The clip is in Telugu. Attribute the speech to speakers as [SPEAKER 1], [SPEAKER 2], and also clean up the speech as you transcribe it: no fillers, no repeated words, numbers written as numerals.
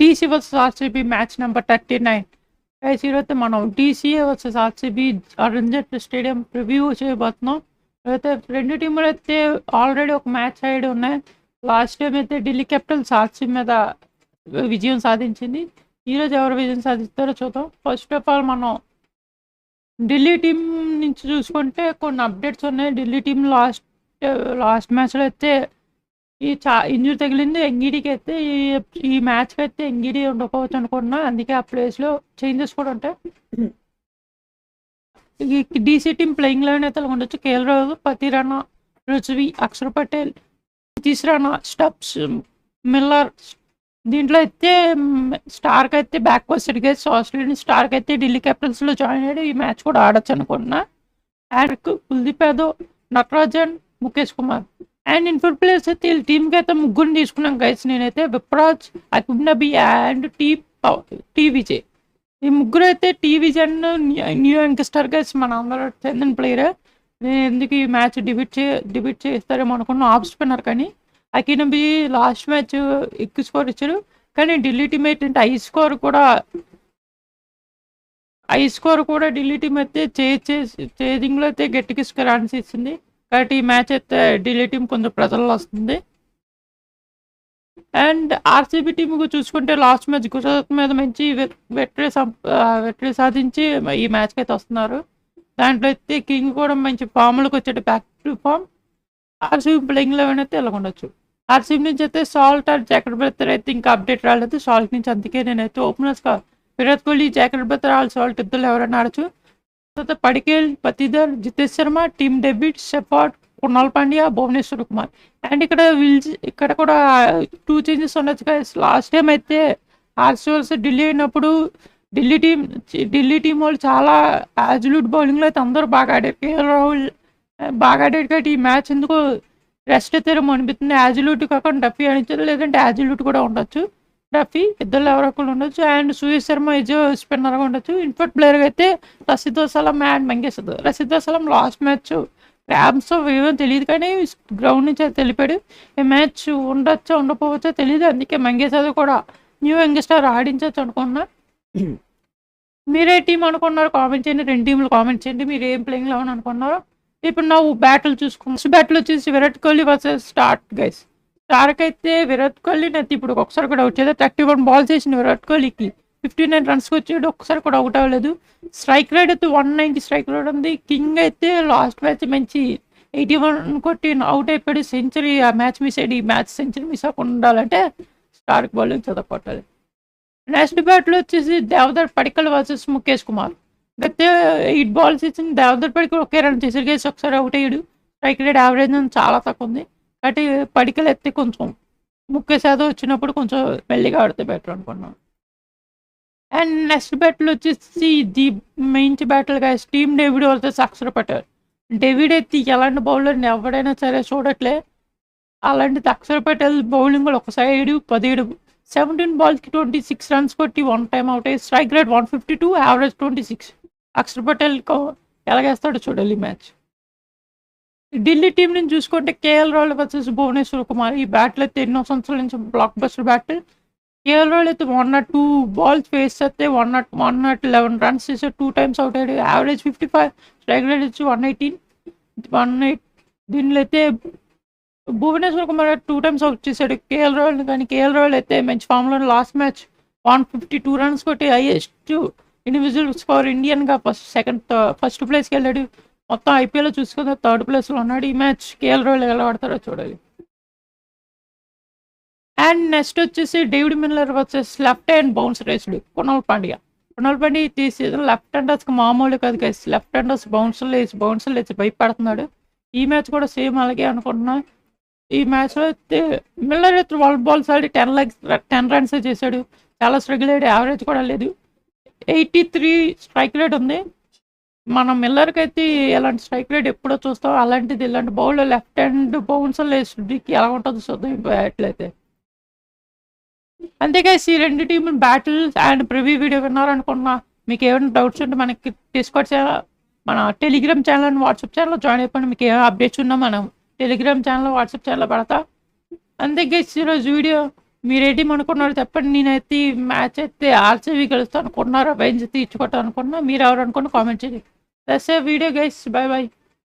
[SPEAKER 1] DC versus RCB match number 39. Guys ఈరోజు మనం DCA versus RCB Ranjan stadium preview చేయబోతున్నాం. అయితే రెండు టీములు అయితే ఆల్రెడీ ఒక మ్యాచ్ ఆడి ఉన్నాయి. లాస్ట్ టైం అయితే ఢిల్లీ క్యాపిటల్స్ ఆర్సీబీ మీద విజయం సాధించింది. ఈరోజు ఎవరు విజయం సాధిస్తారో చూద్దాం. ఫస్ట్ ఆఫ్ ఆల్ మనం ఢిల్లీ టీం నుంచి చూసుకుంటే కొన్ని అప్డేట్స్ ఉన్నాయి. ఢిల్లీ టీం లాస్ట్ మ్యాచ్లో అయితే ఇంజురీ తగిలింది ఎంగిడికి. అయితే ఈ మ్యాచ్కి అయితే ఎంగిడి ఉండకపోవచ్చు అనుకున్నా, అందుకే ఆ ప్లేస్లో చేంజెస్ కూడా ఉంటాయి. ఈ డీసీ టీం ప్లేయింగ్ లెవెన్ అయితే ఉండొచ్చు. కేఎల్ రాహుల్, పతి రాణా, పృథ్వీ, అక్షర్ పటేల్, నితీష్ రాణా, స్టబ్స్, మిల్లర్. దీంట్లో అయితే స్టార్క్ అయితే బ్యాక్ వస్తాడు గైస్. ఆస్ట్రేలియన్ స్టార్క్ అయితే ఢిల్లీ క్యాపిటల్స్లో జాయిన్ అయ్యాడు. ఈ మ్యాచ్ కూడా ఆడొచ్చు అనుకున్నా. అండ్ కుల్దీప్ యాదవ్, నటరాజన్, ముఖేష్ కుమార్. అండ్ ఇన్ఫర్ ప్లేయర్స్ అయితే వీళ్ళ టీంకి అయితే ముగ్గురిని తీసుకున్నాం గైస్. నేనైతే విప్రాజ్, అకుబ్ నబీ అండ్ టీ విజయ్. ఈ ముగ్గురు అయితే T Vijay and new youngster guys, మన అందరూ చెందిన ప్లేయరే. నేను ఎందుకు ఈ మ్యాచ్ డిబీట్ చేస్తారేమో అనుకున్నా, ఆఫ్ స్పిన్నర్. కానీ అకుబ్ నబీ లాస్ట్ మ్యాచ్ ఎక్కువ స్కోర్ ఇచ్చారు. కానీ ఢిల్లీ టీం ఏంటంటే హై స్కోర్ కూడా ఢిల్లీ టీం అయితే చేజింగ్లో అయితే గట్టిగా రన్స్ ఇచ్చింది. కాబట్టి ఈ మ్యాచ్ అయితే ఢిల్లీ టీం కొంచెం ప్రజల్లో వస్తుంది. అండ్ ఆర్సీబీ టీం చూసుకుంటే లాస్ట్ మ్యాచ్ గుజరాత్ మీద మంచి వెట్రీ సాధించి ఈ మ్యాచ్కి అయితే వస్తున్నారు. దాంట్లో అయితే కింగ్ కూడా మంచి ఫామ్లోకి వచ్చాడు, back to form. RCB playing eleven అయితే ఇలా ఉండొచ్చు. ఆర్సీబీ నుంచి అయితే సాల్ట్ అండ్ జాకెట్ బ్రెత్తర్ అయితే ఇంకా అప్డేట్ రాలేదు సాల్ట్ నుంచి. అందుకే నేనైతే ఓపెనర్స్గా విరాట్ కోహ్లీ, జాకెట్ బ్రెత్తర్, ఆల్ సాల్ట్ ఇద్దరు ఎవరైనా ఆడచ్చు. తర్వాత Padikkal, Patidar, Jitesh Sharma, Tim David, Shepherd, Krunal Pandya, Bhuvneshwar Kumar. And ఇక్కడ కూడా 2 చేంజెస్ ఉండొచ్చు గైస్. లాస్ట్ టైం అయితే ఆర్సీబీ ఢిల్లీ అయినప్పుడు ఢిల్లీ టీం వాళ్ళు చాలా యాజ్లూట్ బౌలింగ్లో అయితే అందరూ బాగా ఆడారు. కేఎల్ రాహుల్ బాగా ఆడాడు. కాబట్టి ఈ మ్యాచ్ ఎందుకు రెస్ట్ అయితే అనిపిస్తుంది. యాజ్లూట్ కాకుండా డఫీ అనిపించదు, లేదంటే యాజ్లూట్ కూడా ఉండొచ్చు. డఫీ ఇద్దరు ఎవరొకరు ఉండొచ్చు. అండ్ సుయేష్ శర్మ ఇజో స్పిన్నర్గా ఉండొచ్చు. ఇన్ఫర్ట్ ప్లేయర్గా అయితే Rashid Salam and Mangesh. Rashid Salam last match cramps ఏమో తెలియదు, కానీ గ్రౌండ్ నుంచి అయితే తెలిపాడు. ఈ మ్యాచ్ ఉండొచ్చో ఉండకపోవచ్చో తెలియదు. అందుకే మంగేష్ అది కూడా న్యూ యంగ్స్టర్ ఆడించవచ్చు అనుకున్నా. మీరే టీం అనుకున్నారు కామెంట్ చేయండి. 2 టీంలు కామెంట్ చేయండి. మీరు ఏం ప్లేయింగ్ లెవెన్ అనుకున్నారో. ఇప్పుడు నా బ్యాటిల్ చూసుకున్నాం. ఫస్ట్ బ్యాటిల్ వచ్చేసి Virat Kohli versus Starc guys. Starc అయితే విరాట్ కోహ్లీని అయితే ఇప్పుడు ఒకసారి కూడా అవుట్ చేయలేదు. 31 బాల్స్ వేసిన విరాట్ కోహ్లీకి 59 రన్స్కి వచ్చాడు. ఒకసారి కూడా అవుట్ అవ్వలేదు. స్ట్రైక్ రేట్ అయితే 190 స్ట్రైక్ రేట్ ఉంది. కింగ్ అయితే లాస్ట్ మ్యాచ్ మంచి 81 కొట్టి అవుట్ అయిపోయాడు. సెంచరీ ఆ మ్యాచ్ మిస్ అయ్యాడు. ఈ మ్యాచ్ సెంచరీ మిస్ అవ్వకుండా ఉండాలంటే స్టార్క్ బౌలింగ్ చదవకొట్టాలి. నెక్స్ట్ బ్యాట్లో వచ్చేసి దేవదర్ పడికల్ వర్సెస్ ముఖేష్ కుమార్. అయితే 8 బాల్స్ ఇచ్చిన దేవదర్ పడికల్ ఒకే రన్ చేసారు గేసి. ఒకసారి అవుట్ అయ్యాడు. స్ట్రైక్ రేట్ యావరేజ్ చాలా తక్కువ ఉంది. కాబట్టి పడికల్ ఎత్తే కొంచెం ముఖేష్ యాదవ్ వచ్చినప్పుడు కొంచెం మెల్లిగా ఆడితే బెటర్ అనుకున్నాను. అండ్ నెక్స్ట్ బ్యాటిల్ వచ్చేసి the main battle guys, Tim David versus Axar Patel. David అయితే ఎలాంటి బౌలర్ని ఎవరైనా సరే చూడట్లే. అలాంటిది అక్షర్ పటేల్ బౌలింగ్ కూడా ఒక సైడ్ 17 బాల్స్కి 26 రన్స్ కొట్టి 1 టైం అవుట్ అయ్యి strike rate 152, average 26. Axar Patel ఎలాగేస్తాడో చూడాలి ఈ మ్యాచ్. ఢిల్లీ టీం నుంచి చూసుకుంటే కేఎల్ రాహుల్ వర్సెస్ భువనేశ్వర్ కుమార్. ఈ బ్యాటిల్ అయితే ఎన్నో సంవత్సరాల నుంచి blockbuster battle. KL Rahul అయితే 102 బాల్స్ ఫేస్ చేస్తే 111 రన్స్ చేస్తే 2 టైమ్స్ అవుట్ అయ్యాడు. యావరేజ్ 55, స్ట్రైక్ రేట్ వచ్చి 118. దీనిలో అయితే భువనేశ్వర్ కుమార్ 2 టైమ్స్ అవుట్ చేశాడు కేఎల్ రాహుల్. కానీ కేఎల్ రాహుల్ అయితే మంచి ఫామ్లో లాస్ట్ మ్యాచ్ 152 రన్స్ కొట్టి హైయెస్ట్ ఇండివిజువల్ స్కోర్ ఇండియన్గా ఫస్ట్ ప్లేస్కి వెళ్ళాడు. మొత్తం ఐపీఎల్లో చూసుకుంటే 3rd ప్లేస్లో ఉన్నాడు. ఈ మ్యాచ్ కేఎల్ రాహుల్ ఎలా ఆడతారో చూడాలి. అండ్ నెక్స్ట్ వచ్చేసి David Miller versus left hand bounce raised Kunal Pandya. తీసి లెఫ్ట్ హ్యాండర్స్కి మామూలు కాదు గైస్. లెఫ్ట్ హ్యాండర్స్ బౌన్సర్లు వేసి భయపడుతున్నాడు. ఈ మ్యాచ్ కూడా సేమ్ అలాగే అనుకుంటున్నా. ఈ మ్యాచ్లో అయితే మిల్లర్ అయితే 12 బాల్స్ ఆడి 10 రన్స్ చేశాడు. చాలా స్ట్రగుల్ అయ్యాడు. యావరేజ్ కూడా లేదు. 83 స్ట్రైక్ రేట్ ఉంది. మనం మిల్లర్కి అయితే ఎలాంటి స్ట్రైక్ రేట్ ఎప్పుడో చూస్తాం, అలాంటిది ఇలాంటి బౌల్లో లెఫ్ట్ హ్యాండ్ బౌన్సర్లు వేసుడికి ఎలా ఉంటుందో చూద్దాం ఎట్లయితే. అంతేగా ఈ 2 టీంలు బ్యాటిల్ అండ్ ప్రివ్యూ వీడియో విన్నారనుకున్నా. మీకు ఏమైనా డౌట్స్ ఉంటే మనకి డిస్కౌట్ మన టెలిగ్రామ్ ఛానల్ అండ్ వాట్సాప్ ఛానల్లో జాయిన్ అయిపోయింది. మీకు ఏమైనా అప్డేట్స్ ఉన్నా మనం టెలిగ్రామ్ ఛానల్ వాట్సాప్ ఛానల్లో పెడతా. అంతేగా ఈరోజు వీడియో మీరేమనుకున్నారు చెప్పండి? నేనైతే ఈ మ్యాచ్ అయితే ఆర్సీబీ గెలుస్తా అనుకుంటున్నా. రివెంజ్ తీర్చుకుంటా అనుకున్నా. మీరెవరు అనుకున్నా కామెంట్ చేయండి. That's a video guys. By by.